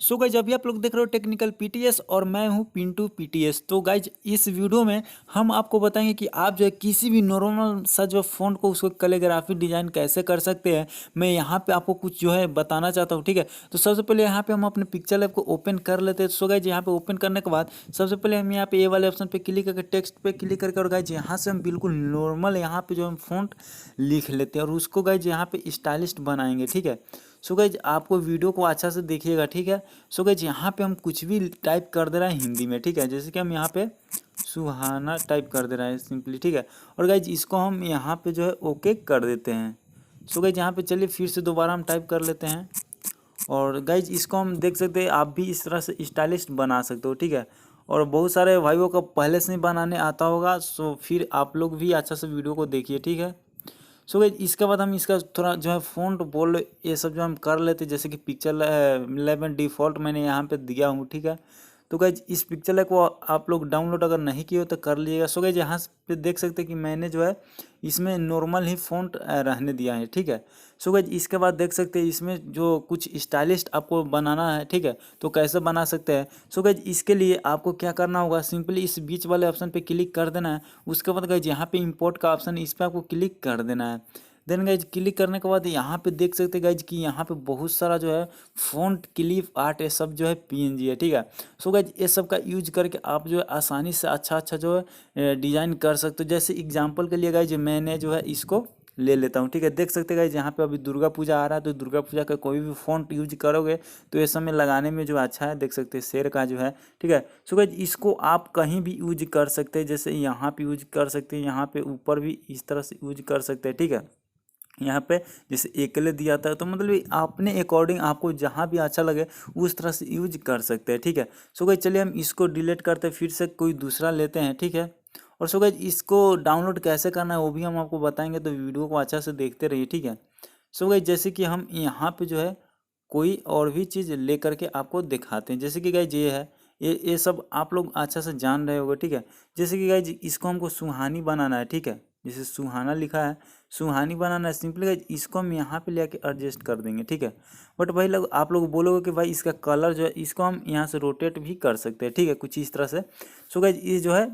So guys अभी आप लोग देख रहे हो टेक्निकल पीटीएस और मैं हूं पिंटू पीटीएस। तो गाइज इस वीडियो में हम आपको बताएंगे कि आप जो है किसी भी नॉर्मल सा जो फ़ॉन्ट को उसको कैलीग्राफी डिजाइन कैसे कर सकते हैं। मैं यहाँ पे आपको कुछ जो है बताना चाहता हूँ, ठीक है। तो सबसे पहले यहाँ पे हम अपने पिक्चर लैब को ओपन कर लेते हैं। सो गाइज यहाँ पे ओपन करने के बाद सबसे पहले हम यहाँ पे ए वाले ऑप्शन पे क्लिक करके टेक्स्ट पे क्लिक करके और गाइज यहाँ से हम बिल्कुल नॉर्मल यहाँ पे जो हम फ़ॉन्ट लिख लेते हैं और उसको गाइज यहाँ पे स्टाइलिस्ट बनाएंगे, ठीक है। सो गाइज आपको वीडियो को अच्छा से देखिएगा, ठीक है। सो गाइज यहाँ पे हम कुछ भी टाइप कर दे रहे हैं हिंदी में, ठीक है। जैसे कि हम यहाँ पे सुहाना टाइप कर दे रहे हैं सिंपली, ठीक है। और गाइज इसको हम यहाँ पे जो है ओके कर देते हैं। सो गाइज यहाँ पे चलिए फिर से दोबारा हम टाइप कर लेते हैं और गाइज इसको हम देख सकते हैं आप भी इस तरह से स्टाइलिस्ट बना सकते हो, ठीक है। और बहुत सारे भाइयों को पहले से ही बनाने आता होगा, सो फिर आप लोग भी अच्छा से वीडियो को देखिए, ठीक है। सो गाइस इसके बाद हम इसका थोड़ा जो है फ़ॉन्ट बोल ये सब जो हम कर लेते हैं, जैसे कि पिक्चर लैब में डिफ़ॉल्ट मैंने यहाँ पे दिया हूँ, ठीक है। तो गाइस इस पिक्चर लैब को आप लोग डाउनलोड अगर नहीं किए हो तो कर लीजिएगा। सो गाइस यहाँ पे देख सकते हैं कि मैंने जो है इसमें नॉर्मल ही फ़ॉन्ट रहने दिया है, ठीक है। सो गाइस इसके बाद देख सकते हैं इसमें जो कुछ स्टाइलिस्ट आपको बनाना है, ठीक है। तो कैसे बना सकते हैं। सो गाइस इसके लिए आपको क्या करना होगा, सिंपली इस बीच वाले ऑप्शन पे क्लिक कर देना है। उसके बाद गाइस यहाँ पे इंपोर्ट का ऑप्शन इस पर आपको क्लिक कर देना है। देन गाइज क्लिक करने के बाद यहाँ पे देख सकते हैं गाइज कि यहाँ पे बहुत सारा जो है फ़ॉन्ट क्लिप आर्ट ये सब जो है पीएनजी है, ठीक है। सो गाइज ये सब का यूज करके आप जो है आसानी से अच्छा अच्छा जो है डिज़ाइन कर सकते हो। जैसे एग्जांपल के लिए गाइज मैंने जो है इसको ले लेता हूँ, ठीक है। देख सकते हैं गाइज यहाँ पे अभी दुर्गा पूजा आ रहा है, तो दुर्गा पूजा का कोई भी फ़ॉन्ट यूज करोगे तो ये समय लगाने में जो अच्छा है, देख सकते हैं शेर का जो है, ठीक है। सो गाइज इसको आप कहीं भी यूज कर सकते हैं, जैसे यहाँ पे यूज कर सकते हैं, यहाँ पे ऊपर भी इस तरह से यूज कर सकते हैं, ठीक है। यहाँ पे जैसे एकले दिया था, तो मतलब अपने अकॉर्डिंग आपको जहाँ भी अच्छा लगे उस तरह से यूज कर सकते हैं, ठीक है। सो गाइस चलिए हम इसको डिलीट करते हैं, फिर से कोई दूसरा लेते हैं, ठीक है। और सो गाइस इसको डाउनलोड कैसे करना है वो भी हम आपको बताएंगे, तो वीडियो को अच्छा से देखते रहिए, ठीक है। सो गाइस जैसे कि हम यहाँ पे जो है कोई और भी चीज़ ले करके आपको दिखाते हैं, जैसे कि गाइस ये है, ये सब आप लोग अच्छा से जान रहे होगे, ठीक है। जैसे कि गाइस इसको हमको सुहानी बनाना है, ठीक है। जैसे सुहाना लिखा है, सुहानी बनाना है, सिंपली गाइस इसको हम यहाँ पे लेके एडजस्ट कर देंगे, ठीक है। बट भाई लोग आप लोग बोलोगे कि भाई इसका कलर जो है इसको हम यहाँ से रोटेट भी कर सकते हैं, ठीक है, कुछ इस तरह से। सो गाइस ये जो है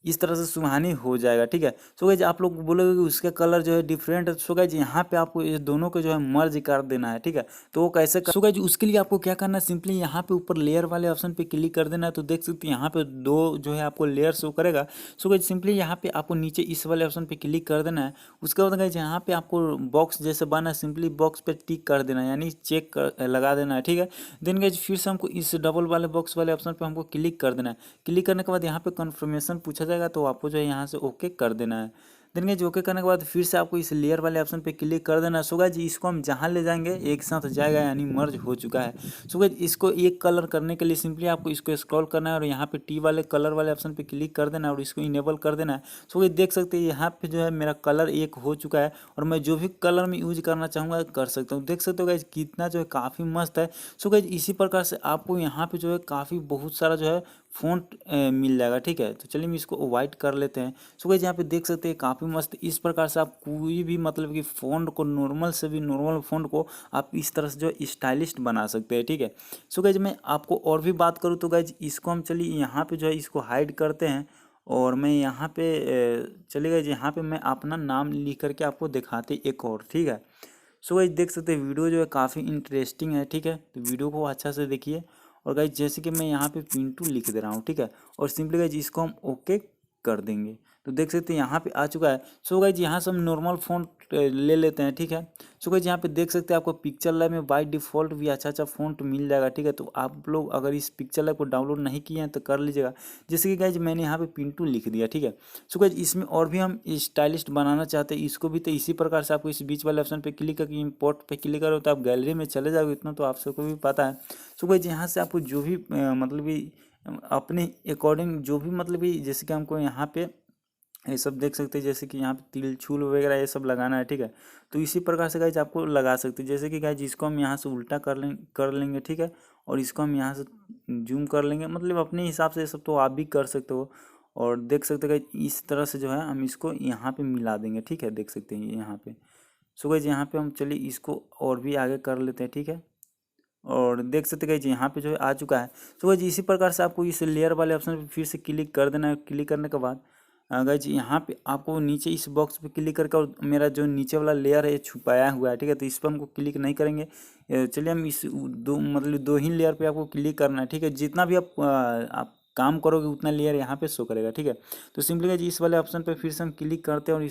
इस तरह से सुहानी हो जाएगा, ठीक है। सो गाइस आप लोग बोलोगे कि उसका कलर जो है डिफरेंट है, सो गाइस यहाँ पे आपको ये दोनों को जो है मर्ज कर देना है, ठीक है। तो वो कैसे कर, सो गाइस उसके लिए आपको क्या करना है, सिंपली यहाँ पे ऊपर लेयर वाले ऑप्शन पे क्लिक कर देना है। तो देख सकते हैं यहाँ पे दो जो है आपको लेयर शो करेगा। सो गाइस सिंपली यहाँ पे आपको नीचे इस वाले ऑप्शन पे क्लिक कर देना है। उसके बाद गाइस यहाँ पे आपको बॉक्स जैसे बना है, सिंपली बॉक्स पे टिक कर देना है, यानी चेक लगा देना है, ठीक है। देन गाइस फिर से हमको इस डबल वाले बॉक्स वाले ऑप्शन पे हमको क्लिक कर देना है। क्लिक करने के बाद यहाँ पे कन्फर्मेशन पूछा जाएगा, तो आपको जो है यहाँ से ओके कर देना है। देन गाइस ओके करने के बाद फिर से आपको इस लेयर वाले ऑप्शन पे क्लिक कर देना है। सो गाइस इसको हम जहाँ ले जाएंगे एक साथ जाएगा, यानी मर्ज हो चुका है। सो गाइस इसको एक कलर करने के लिए सिंपली आपको इसको स्क्रॉल करना है और यहाँ पे टी वाले कलर वाले ऑप्शन पे क्लिक कर देना है और इसको इनेबल कर देना है। सो गाइस देख सकते हैं यहाँ पे जो है मेरा कलर एक हो चुका है और मैं जो भी कलर में यूज करना चाहूँगा कर सकता हूँ। देख सकते हो गाइस कितना जो है काफ़ी मस्त है। सो गाइस इसी प्रकार से आपको यहाँ पे जो है काफ़ी बहुत सारा जो है फ़ॉन्ट मिल जाएगा, ठीक है। तो चलिए हम इसको वाइट कर लेते हैं। सो गाइस यहाँ पे देख सकते हैं काफ़ी मस्त, इस प्रकार से आप कोई भी मतलब कि फ़ॉन्ट को नॉर्मल से भी नॉर्मल फ़ॉन्ट को आप इस तरह से जो स्टाइलिस्ट बना सकते हैं, ठीक है। सो गाइस मैं आपको और भी बात करूँ तो गाइस इसको हम चलिए यहाँ पे जो है इसको हाइड करते हैं और मैं यहाँ पे चलिए गाइस यहाँ पे मैं अपना नाम लिख करके आपको दिखाते एक और, ठीक है। सो गाइस देख सकते हैं वीडियो जो है काफ़ी इंटरेस्टिंग है, ठीक है। तो वीडियो को अच्छा से देखिए और गाइस जैसे कि मैं यहाँ पे पिंटू लिख दे रहा हूँ, ठीक है। और सिंपली गाइस इसको हम ओके कर देंगे, तो देख सकते हैं यहाँ पे आ चुका है। सो गाइस यहाँ से हम नॉर्मल फ़ॉन्ट ले लेते हैं, ठीक है। सो गाइस यहाँ पे देख सकते हैं आपको पिक्चर लैब में बाय डिफ़ॉल्ट भी अच्छा अच्छा फ़ॉन्ट मिल जाएगा, ठीक है। तो आप लोग अगर इस पिक्चर लैब को डाउनलोड नहीं किए हैं तो कर लीजिएगा। जैसे कि गाइस मैंने यहाँ पे पिंटू लिख दिया, ठीक है। सो गाइस इसमें और भी हम स्टाइलिस्ट बनाना चाहते हैं इसको भी, तो इसी प्रकार से आपको इस बीच वाले ऑप्शन पे क्लिक करके इम्पोर्ट पे क्लिक करो तो आप गैलरी में चले जाओगे, इतना तो आप सबको भी पता है। सो गाइस यहाँ से आपको जो भी मतलब कि अपने अकॉर्डिंग जो भी मतलब कि जैसे कि हमको यहाँ पे ये सब देख सकते हैं, जैसे कि यहाँ पे तिल छूल वगैरह ये सब लगाना है, ठीक है। तो इसी प्रकार से गाइज आपको लगा सकते हैं, जैसे कि गाइज इसको हम यहाँ से उल्टा कर लेंगे, ठीक है। और इसको हम यहाँ से जूम कर लेंगे, मतलब अपने हिसाब से ये सब तो आप भी कर सकते हो। और देख सकते हैं गाइज इस तरह से जो है हम इसको यहाँ पे मिला देंगे, ठीक है। देख सकते हैं यहाँ पे। सो गाइज यहाँ पे हम चलिए इसको और भी आगे कर लेते हैं, ठीक है। और देख सकते हैं जी यहाँ पे जो है आ चुका है। तो गाइज इसी प्रकार से आपको इस लेयर वाले ऑप्शन पे फिर से क्लिक कर देना है। क्लिक करने के बाद गाइज यहाँ पे आपको नीचे इस बॉक्स पे क्लिक करके, और मेरा जो नीचे वाला लेयर है ये छुपाया हुआ है, ठीक है, तो इस पर हमको क्लिक नहीं करेंगे। चलिए हम इस दो मतलब 2 ही लेयर पे आपको क्लिक करना है, ठीक है। जितना भी आप काम करोगे उतना लेयर यहाँ पे शो करेगा, ठीक है। तो सिंपली गाइज इस वाले ऑप्शन पे फिर से हम क्लिक करते हैं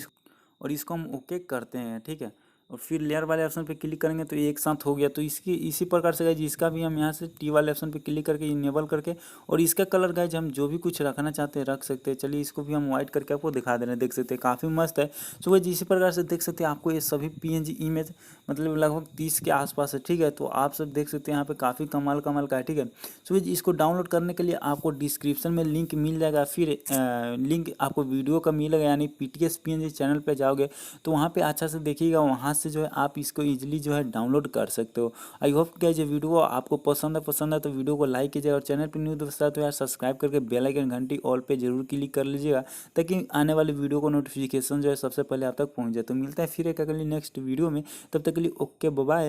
और इसको हम ओके करते हैं, ठीक है। और फिर लेयर वाले ऑप्शन पे क्लिक करेंगे तो ये एक साथ हो गया। तो इसकी इसी प्रकार से गाइज इसका भी हम यहाँ से टी वाले ऑप्शन पे क्लिक करके इनेबल करके, और इसका कलर गाइज हम जो भी कुछ रखना चाहते हैं रख सकते हैं। चलिए इसको भी हम वाइट करके आपको दिखा दे रहे हैं, देख सकते हैं काफ़ी मस्त है। तो गाइज इसी प्रकार से देख सकते हैं आपको ये सभी PNG इमेज मतलब लगभग 30 के आसपास है, ठीक है। तो आप सब देख सकते हैं यहाँ पे काफ़ी कमाल कमाल का है, ठीक है। तो गाइज इसको डाउनलोड करने के लिए आपको डिस्क्रिप्शन में लिंक मिल जाएगा, फिर लिंक आपको वीडियो का मिलेगा, यानी PTS PNG चैनल पर जाओगे तो वहाँ पे अच्छा से देखिएगा, वहाँ से जो है आप इसको इजीली जो है डाउनलोड कर सकते हो। आई होप कि ये वीडियो आपको पसंद है तो वीडियो को लाइक कीजिएगा, और चैनल पर न्यू दोस्तों तो यार सब्सक्राइब करके बेल आइकन घंटी ऑल पे जरूर क्लिक कर लीजिएगा, ताकि आने वाली वीडियो को नोटिफिकेशन जो है सबसे पहले आप तक पहुँच जाए। तो मिलता है फिर एक अगली नेक्स्ट वीडियो में, तब तक के लिए ओके बाय।